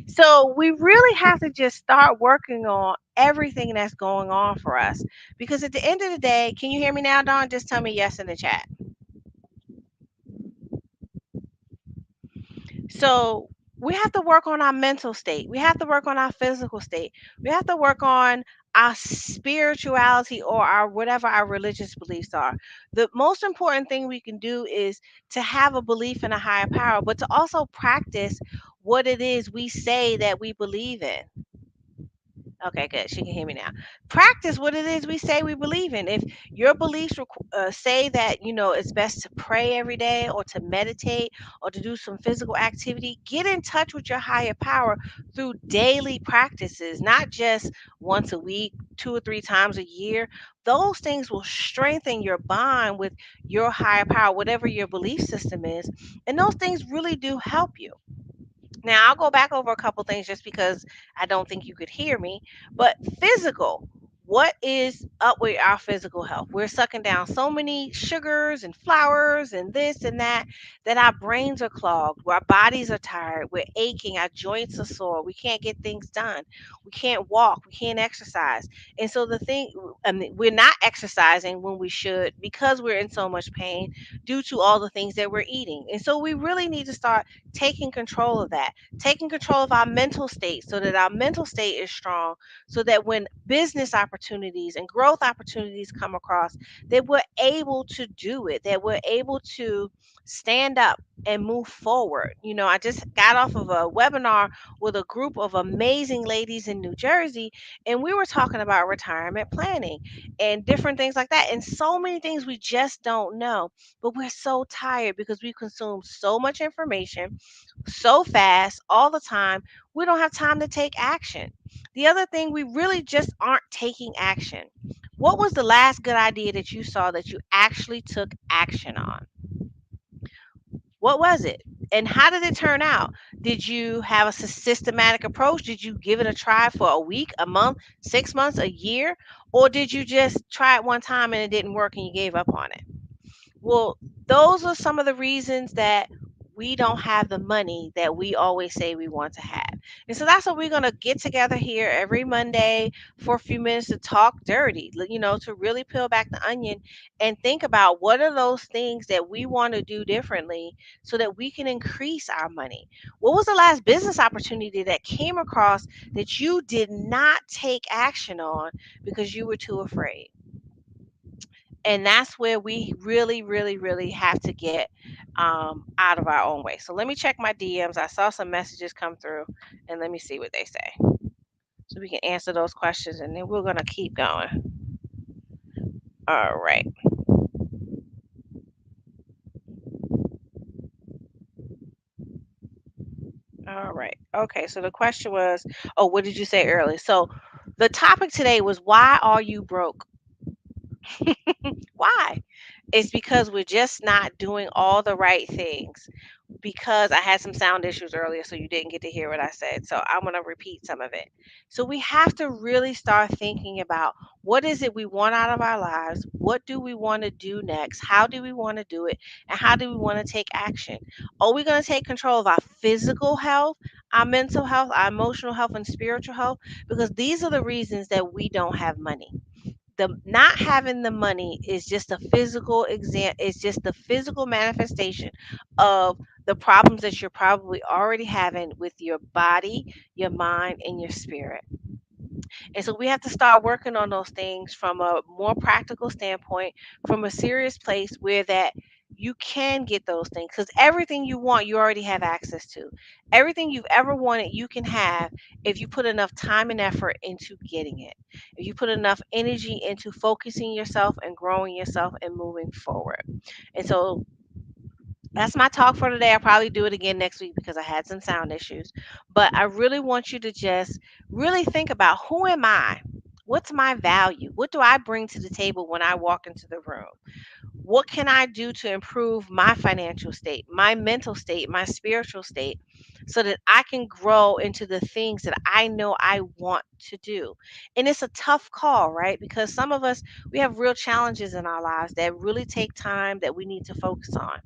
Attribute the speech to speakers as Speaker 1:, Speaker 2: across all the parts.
Speaker 1: So we really have to just start working on everything that's going on for us. Because at the end of the day, can you hear me now, Dawn? Just tell me yes in the chat. So we have to work on our mental state. We have to work on our physical state. We have to work on our spirituality or our whatever our religious beliefs are. The most important thing we can do is to have a belief in a higher power, but to also practice what it is we say that we believe in. Okay, good. She can hear me now. Practice what it is we say we believe in. If your beliefs say that it's best to pray every day, or to meditate, or to do some physical activity, get in touch with your higher power through daily practices, not just once a week, 2 or 3 times a year. Those things will strengthen your bond with your higher power, whatever your belief system is, and those things really do help you. Now, I'll go back over a couple things just because I don't think you could hear me. But physical, what is up with our physical health? We're sucking down so many sugars and flours and this and that our brains are clogged, our bodies are tired, we're aching, our joints are sore, we can't get things done, we can't walk, we can't exercise. And so I mean, we're not exercising when we should because we're in so much pain due to all the things that we're eating. And so we really need to start taking control of that, taking control of our mental state so that our mental state is strong, so that when business opportunities and growth opportunities come across, that we're able to do it, that we're able to stand up and move forward. I just got off of a webinar with a group of amazing ladies in New Jersey, and we were talking about retirement planning and different things like that, and so many things we just don't know. But we're so tired because we consume so much information so fast all the time. We don't have time to take action. The other thing, we really just aren't taking action. What was the last good idea that you saw that you actually took action on? What was it? And how did it turn out? Did you have a systematic approach? Did you give it a try for a week, a month, 6 months, a year? Or did you just try it one time and it didn't work and you gave up on it? Well, those are some of the reasons that we don't have the money that we always say we want to have. And so that's what we're going to get together here every Monday for a few minutes to talk dirty, to really peel back the onion and think about what are those things that we want to do differently so that we can increase our money. What was the last business opportunity that came across that you did not take action on because you were too afraid? And that's where we really, really, really have to get out of our own way. So let me check my DMs. I saw some messages come through, and let me see what they say, so we can answer those questions, and then we're gonna keep going. All right. All right. Okay. So the question was, oh, what did you say earlier? So the topic today was, why are you broke? Why? It's because we're just not doing all the right things. Because I had some sound issues earlier, so you didn't get to hear what I said. So I'm going to repeat some of it. So we have to really start thinking about, what is it we want out of our lives? What do we want to do next? How do we want to do it? And how do we want to take action? Are we going to take control of our physical health, our mental health, our emotional health, and spiritual health? Because these are the reasons that we don't have money. The not having the money is just a physical exam, it's just the physical manifestation of the problems that you're probably already having with your body, your mind, and your spirit. And so we have to start working on those things from a more practical standpoint, from a serious place where that you can get those things, because everything you want you already have access to. Everything you've ever wanted you can have if you put enough time and effort into getting it, if you put enough energy into focusing yourself and growing yourself and moving forward. And so that's my talk for today. I'll probably do it again next week because I had some sound issues. But I really want you to just really think about, who am I? What's my value? What do I bring to the table when I walk into the room? What can I do to improve my financial state, my mental state, my spiritual state, so that I can grow into the things that I know I want to do? And it's a tough call, right? Because some of us, we have real challenges in our lives that really take time that we need to focus on,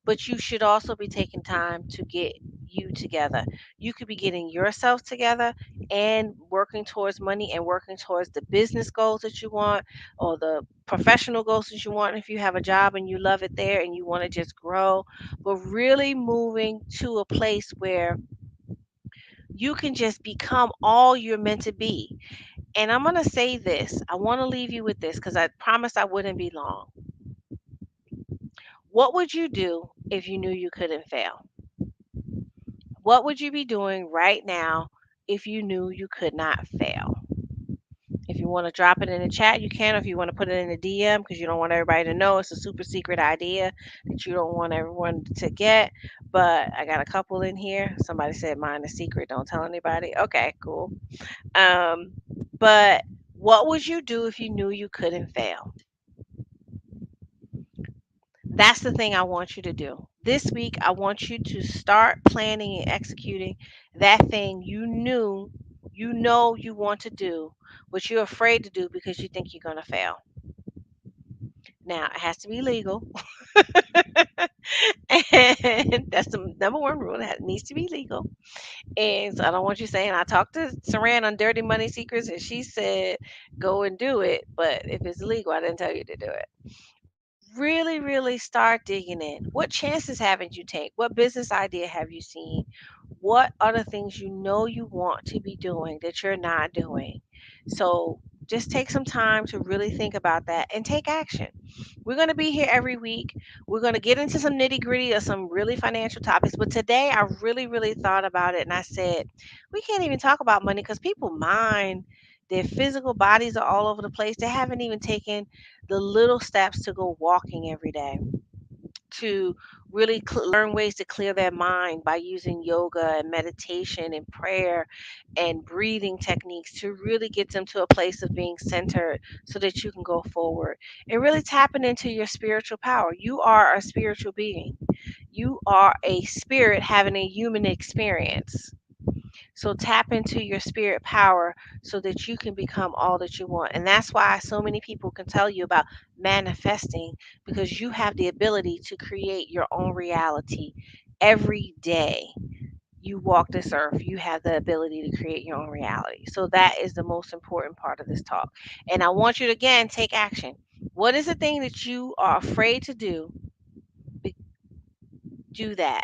Speaker 1: but you should also be taking time to get you together. You could be getting yourself together and working towards money and working towards the business goals that you want or the professional goals that you want if you have a job and you love it there and you want to just grow, but really moving to a place where you can just become all you're meant to be. And I'm going to say this. I want to leave you with this because I promised I wouldn't be long. What would you do if you knew you couldn't fail? What would you be doing right now if you knew you could not fail? If you want to drop it in the chat, you can. If you want to put it in the DM because you don't want everybody to know it's a super secret idea that you don't want everyone to get. But I got a couple in here. Somebody said mine is secret. Don't tell anybody. Okay, cool. Um, but what would you do if you knew you couldn't fail? That's the thing I want you to do. This week, I want you to start planning and executing that thing you know you want to do, but you're afraid to do because you think you're going to fail. Now, it has to be legal. And that's the number one rule. It needs to be legal. And so I don't want you saying, I talked to Saran on Dirty Money Secrets and she said, go and do it. But if it's legal, I didn't tell you to do it. Really, really start digging in. What chances haven't you take? What business idea have you seen? What other things you know you want to be doing that you're not doing? So just take some time to really think about that and take action. We're going to be here every week. We're going to get into some nitty gritty of some really financial topics. But today I really, really thought about it and I said, we can't even talk about money because people mind their physical bodies are all over the place. They haven't even taken the little steps to go walking every day, to really learn ways to clear their mind by using yoga and meditation and prayer and breathing techniques to really get them to a place of being centered so that you can go forward and really tapping into your spiritual power. You are a spiritual being. You are a spirit having a human experience. So tap into your spirit power so that you can become all that you want. And that's why so many people can tell you about manifesting, because you have the ability to create your own reality every day. You walk this earth, you have the ability to create your own reality. So that is the most important part of this talk. And I want you to again take action. What is the thing that you are afraid to do? Do that.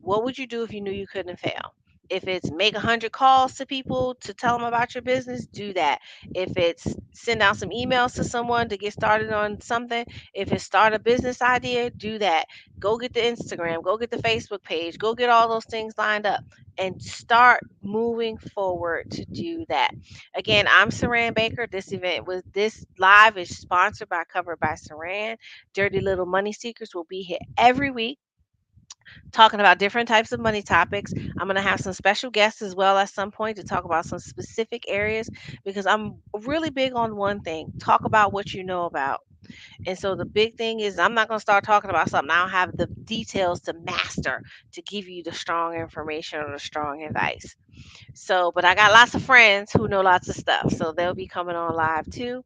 Speaker 1: What would you do if you knew you couldn't fail? If it's make 100 calls to people to tell them about your business, do that. If it's send out some emails to someone to get started on something, if it's start a business idea, do that. Go get the Instagram, go get the Facebook page, go get all those things lined up and start moving forward to do that. Again, I'm Saran Baker. This live is sponsored by Covered by Saran. Dirty Little Money Seekers will be here every week talking about different types of money topics. I'm going to have some special guests as well at some point to talk about some specific areas because I'm really big on one thing: talk about what you know about. And so the big thing is, I'm not going to start talking about something I don't have the details to master to give you the strong information or the strong advice. So, but I got lots of friends who know lots of stuff. So they'll be coming on live too.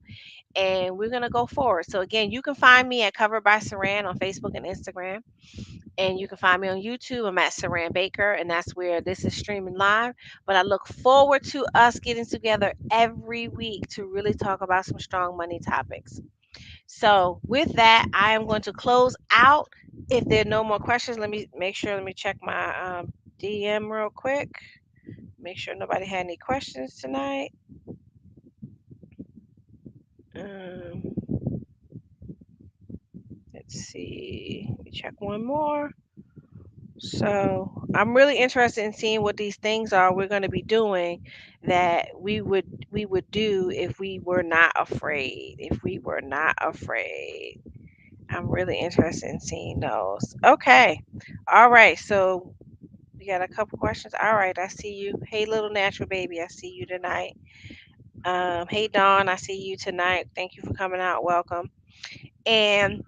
Speaker 1: And we're going to go forward. So, again, you can find me at Covered by Saran on Facebook and Instagram. And you can find me on YouTube. I'm at Saran Baker, and that's where this is streaming live. But I look forward to us getting together every week to really talk about some strong money topics. So, with that, I am going to close out. If there are no more questions, let me check my DM real quick. Make sure nobody had any questions tonight. Um, let's see. Let me check one more. So I'm really interested in seeing what these things are we're going to be doing that we would do if we were not afraid. If we were not afraid. I'm really interested in seeing those. Okay. All right. So we got a couple questions. All right. I see you. Hey, little natural baby. I see you tonight. Hey, Dawn. I see you tonight. Thank you for coming out. Welcome. And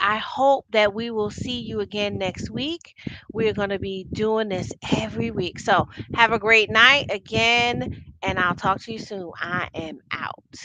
Speaker 1: I hope that we will see you again next week. We're going to be doing this every week. So have a great night again, and I'll talk to you soon. I am out.